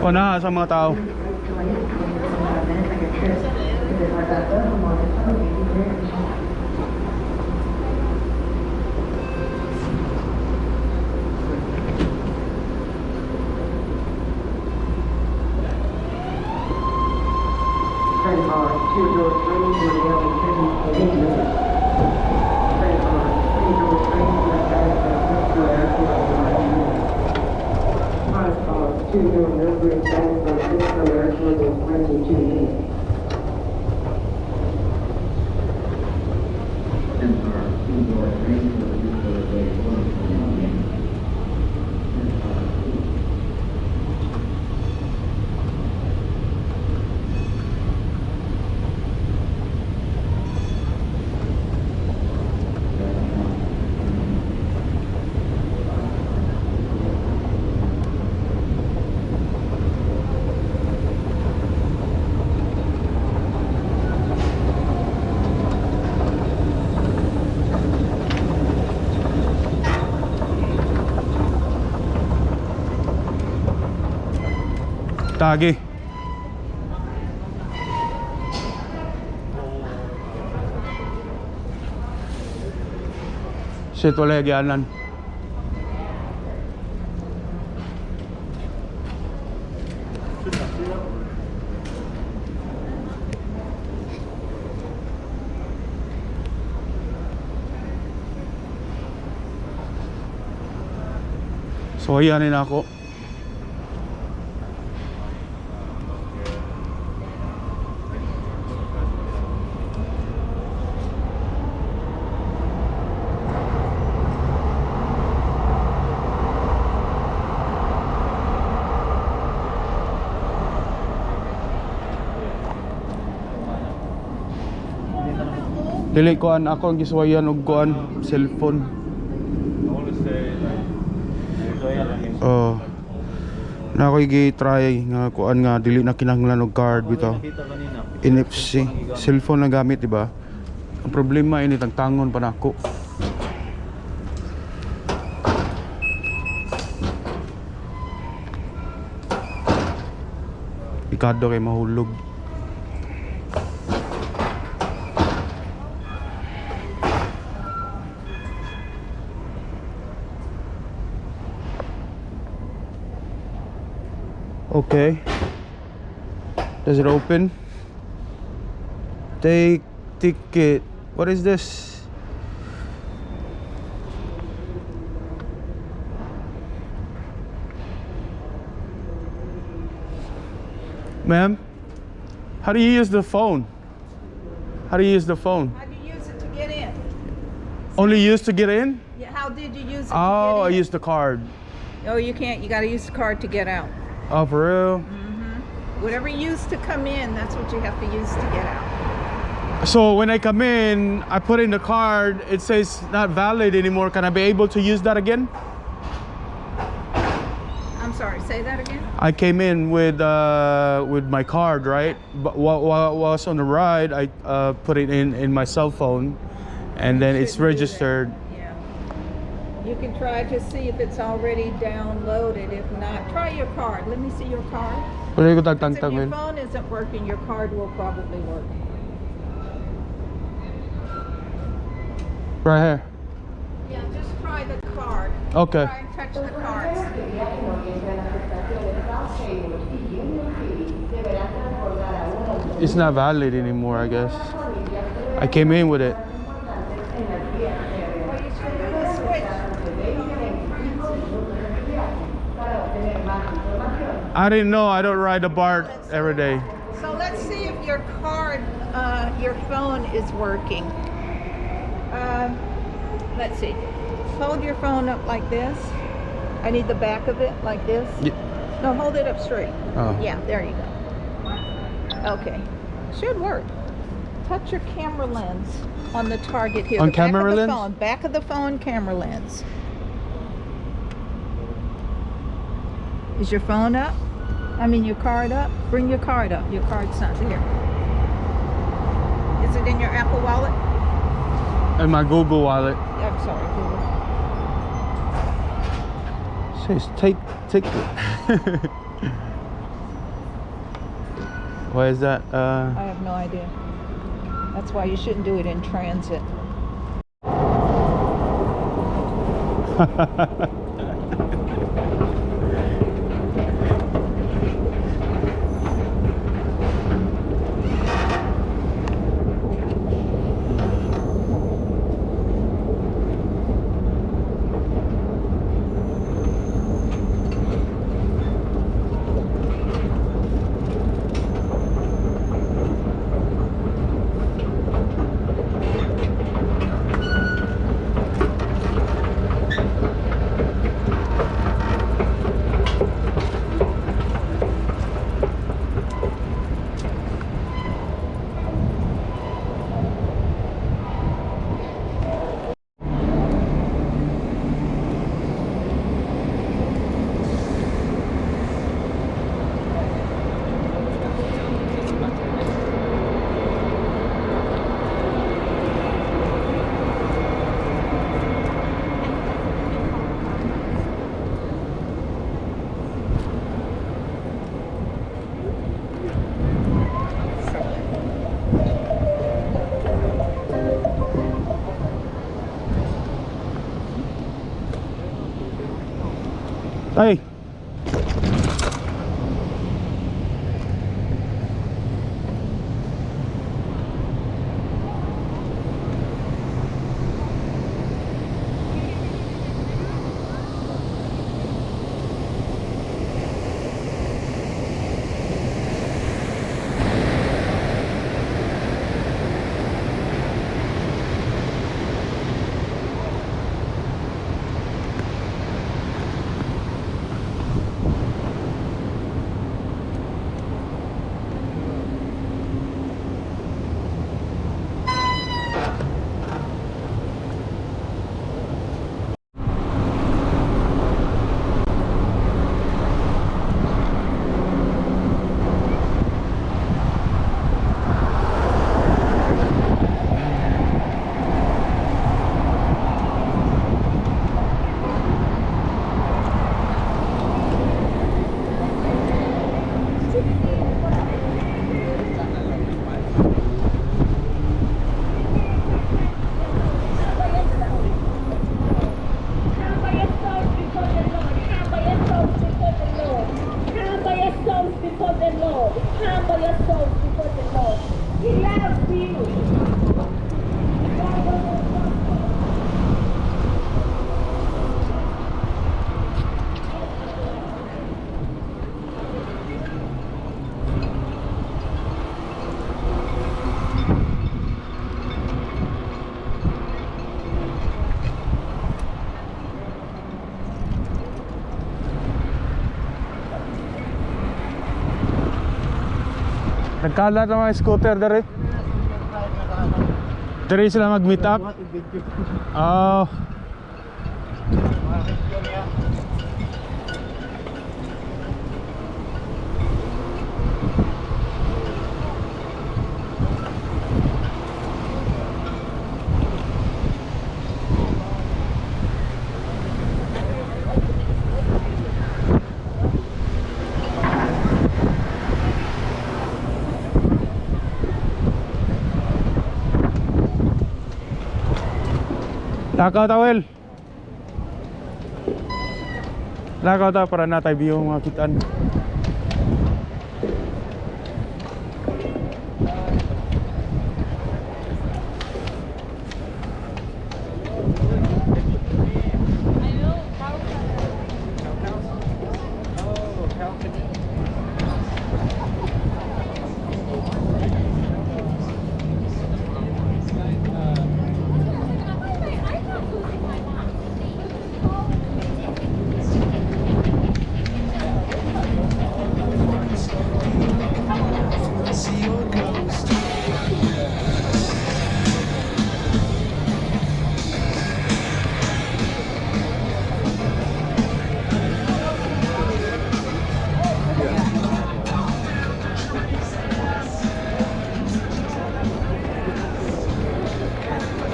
Unahan sa mga tao. Tagi. Shit, wala nagyanan. So ayan na ako. Dili kuan ako ang giswayan og kuan cellphone. Oh. Na ako gi-try nga kuan nga dili na kinahanglan og card bitaw. NFC, cellphone lang gamit, di ba? Ang problema ini tangtangon pa nako. Ikado kay mahulog. Okay. Does it open? Take ticket. What is this? Ma'am, how do you use the phone? How do you use the phone? How do you use it to get in? Only use to get in? Yeah, how did you use it Oh, I to get in? used the card. Oh, you can't. You got to use the card to get out. Oh, for real? Whatever you use to come in, that's what you have to use to get out. So when I come in, I put in the card, it says not valid anymore. Can I be able to use that again? I'm sorry, say that again? I came in with my card, right? But while I was on the ride, I put it in my cell phone, and then it's Shouldn't do that. registered. Yeah. You can try to see if it's already downloaded. If not, try your card. Let me see your card. Wala ko If your tagtang-tangin. phone isn't working, your card will probably work. Right here. Yeah, just try the card. Okay. Try and touch the cards. It's not valid anymore, I guess. I came in with it. Well, you should do a switch. I didn't know. I don't ride a BART every day. So let's see if your card, your phone is working. Let's see. Hold your phone up like this. I need the back of it like this. No, hold it up straight. Oh. Yeah, there you go. Okay, should work. Touch your camera lens on the target here. On the back camera of the lens? phone, back of the phone, camera lens. Is your phone up? I mean your card up? Bring your card up. Your card's not there. Is it in your Apple Wallet? And my Google Wallet. I'm sorry, Google. Says take ticket. Why is that? I have no idea. That's why you shouldn't do it in transit. Ay! Nagkalat ang mga scooter dari. Dari sila mag-meet up. Oh. Lakaw tawel. Lakaw ta para natay view mga kitaan.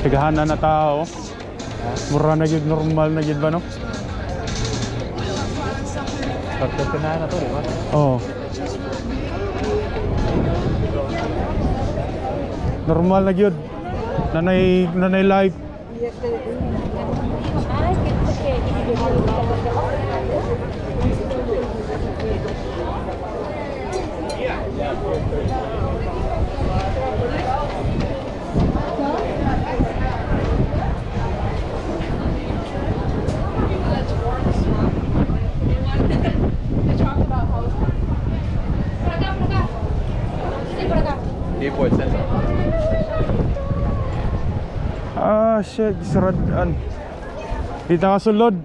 Tigahanan na tao. Mura na yun, normal na yun ba no? Pagkatinahan na to, di ba? Oo. Normal na gyud. Nanay life. Ah, shit, siradan. Di ta kasulod.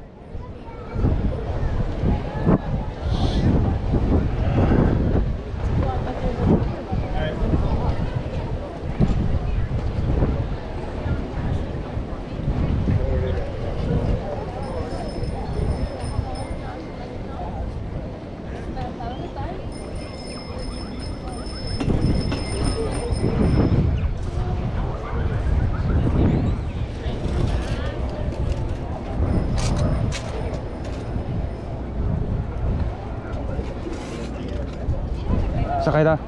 Sakay ta.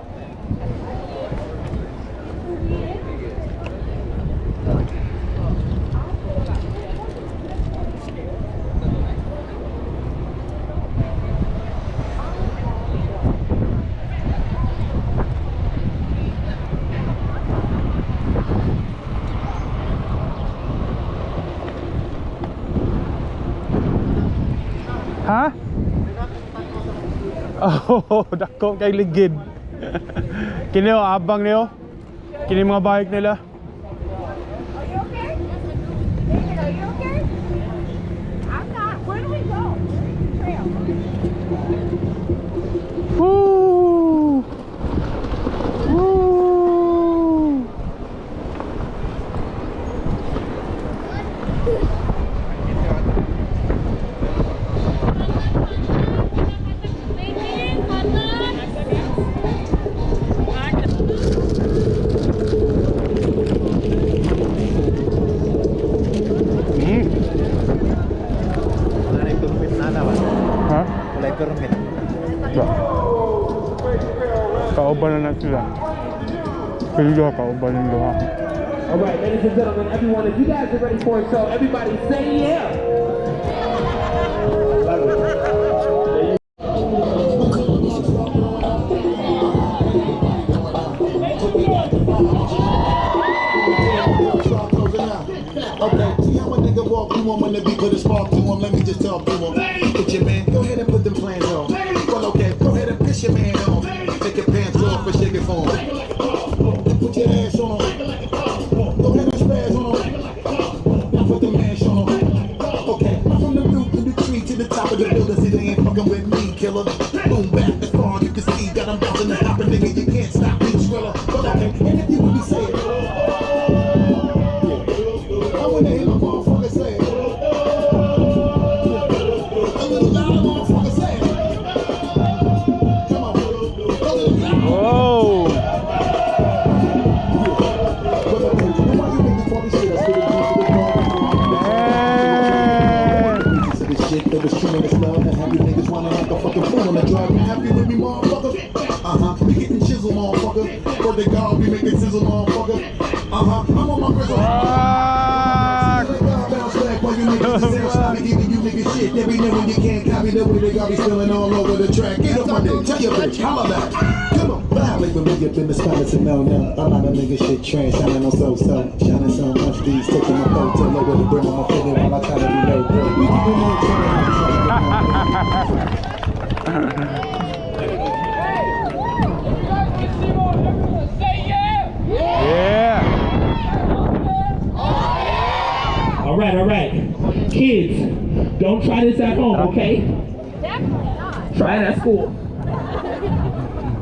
Ha? Oh, dako kay ligid. Kini o abang niyo. Kini mga bike nila. Are you okay? David, are you okay? I'm not. Where do we go? Trail. Woo! Woo! Ha? Kulay permit. Ba? Kauban na sila. Pilga, kauban yung luha. Alright, ladies and gentlemen, everyone, if you guys are ready for it, so everybody say yeah! Okay, see how a nigga walk through him when the beat put a spark to him. Let me just talk to him. Put your man, go ahead and put them plans on. Well, okay, go ahead and piss your man on. Take your pants off and shake it for him. Put your ass on him. Go ahead and spaz on him. Put the mash on him. Okay, from the roof to the tree to the top of the building, see they ain't fucking with me, killer. Boom back as far as you can see, got them bouncing and hopping, nigga, you can't stop me, thriller. But okay, and if you really say it. When they hear my motherfucker say it. A little louder, motherfucker say it. Come on. A little louder. Whoa! Why you make this funny shit? I spit it into the Yeah! to the shit that was true in this love. And have you niggas running like a fucking fool on the drug. You happy with me, motherfucker? We getting chisel, motherfucker. For the God, we making sizzle, motherfucker. I'm on my grizzle. Giving you niggas shit every day when you can't copy the way they got me spilling all over the track. Get up my dick, tell your bitch, holla back. Come on, violate with me up in the spot, it's a no-no. A lot of niggas shit trash, shining on so-so. Shining so much, these taking my photo over the brim on my finger while I try to be low. We keeping on Yeah! Alright. Kids, don't try this at home, okay? Definitely not. Try it at school.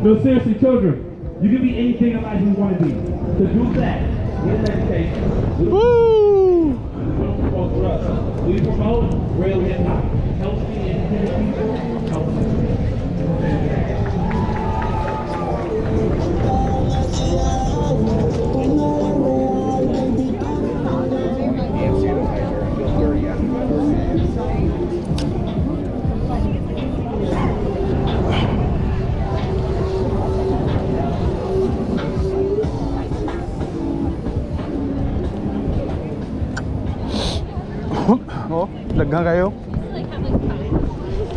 No, seriously, children, you can be anything in life you want to be. So do that. Get an education. Woo! We promote real hip hop. Healthy, independent people. Healthy. oh. Daghan kayo. Like have like five.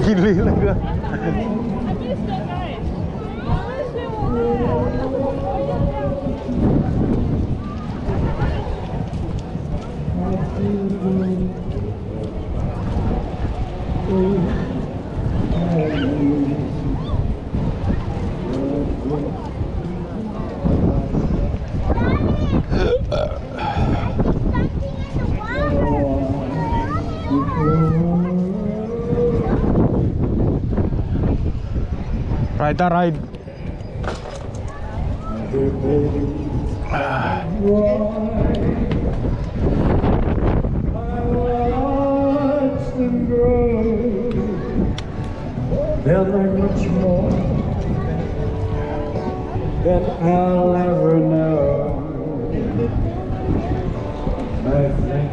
Kili lang ka. I'm gonna still going. Ride na ride. They'll learn much more than I'll ever know. I think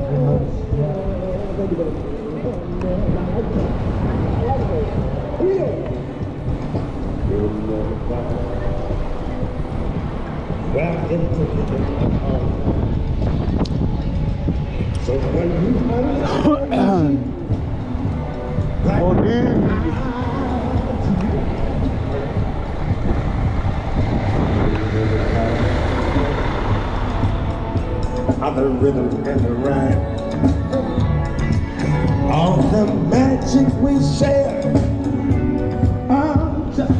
I must back into the so when you the rhythm and the rhyme, all the magic we share. I'm just